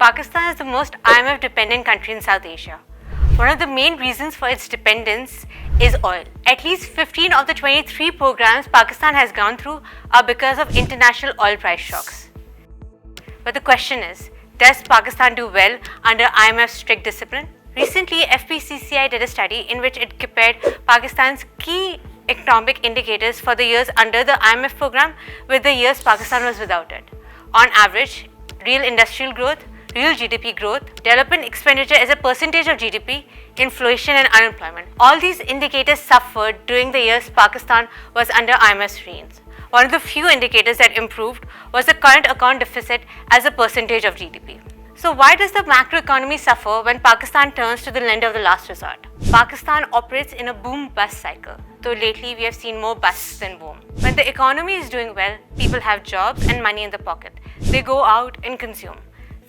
Pakistan is the most IMF dependent country in South Asia. One of the main reasons for its dependence is oil. At least 15 of the 23 programs Pakistan has gone through are because of international oil price shocks. But the question is, does Pakistan do well under IMF's strict discipline? Recently, FPCCI did a study in which it compared Pakistan's key economic indicators for the years under the IMF program with the years Pakistan was without it. On average, real industrial growth, real GDP growth, development expenditure as a percentage of GDP, inflation and unemployment. All these indicators suffered during the years Pakistan was under IMF's reigns. One of the few indicators that improved was the current account deficit as a percentage of GDP. So why does the macroeconomy suffer when Pakistan turns to the lender of the last resort? Pakistan operates in a boom-bust cycle, though lately we have seen more busts than boom. When the economy is doing well, people have jobs and money in the pocket. They go out and consume.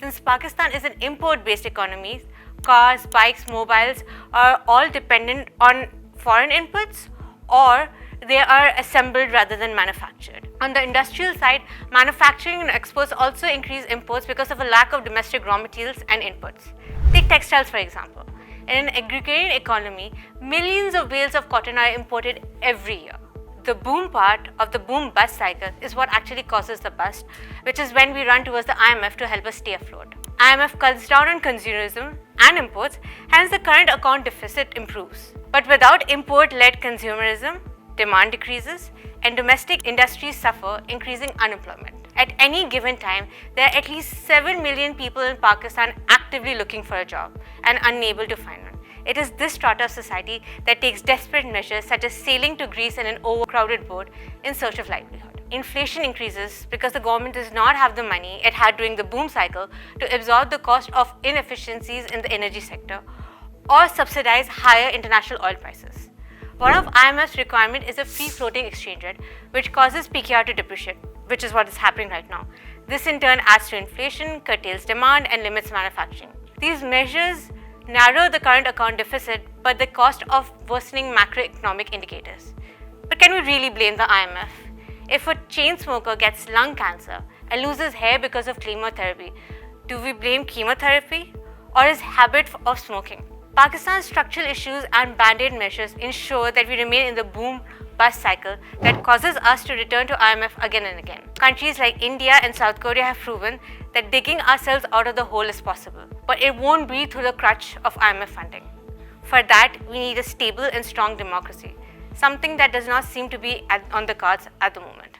Since Pakistan is an import-based economy, cars, bikes, mobiles are all dependent on foreign inputs, or they are assembled rather than manufactured. On the industrial side, manufacturing and exports also increase imports because of a lack of domestic raw materials and inputs. Take textiles for example. In an agrarian economy, millions of bales of cotton are imported every year. The boom part of the boom-bust cycle is what actually causes the bust, which is when we run towards the IMF to help us stay afloat. IMF cuts down on consumerism and imports, hence the current account deficit improves. But without import-led consumerism, demand decreases and domestic industries suffer, increasing unemployment. At any given time, there are at least 7 million people in Pakistan actively looking for a job and unable to find one. It is this strata of society that takes desperate measures such as sailing to Greece in an overcrowded boat in search of livelihood. Inflation increases because the government does not have the money it had during the boom cycle to absorb the cost of inefficiencies in the energy sector or subsidize higher international oil prices. One of IMF's requirements is a free floating exchange rate, which causes PKR to depreciate, which is what is happening right now. This in turn adds to inflation, curtails demand and limits manufacturing. These measures narrow the current account deficit, but the cost of worsening macroeconomic indicators. But can we really blame the IMF? If a chain smoker gets lung cancer and loses hair because of chemotherapy, do we blame chemotherapy or his habit of smoking? Pakistan's structural issues and band-aid measures ensure that we remain in the boom-bust cycle that causes us to return to IMF again and again. Countries like India and South Korea have proven that digging ourselves out of the hole is possible, but it won't be through the crutch of IMF funding. For that, we need a stable and strong democracy, something that does not seem to be on the cards at the moment.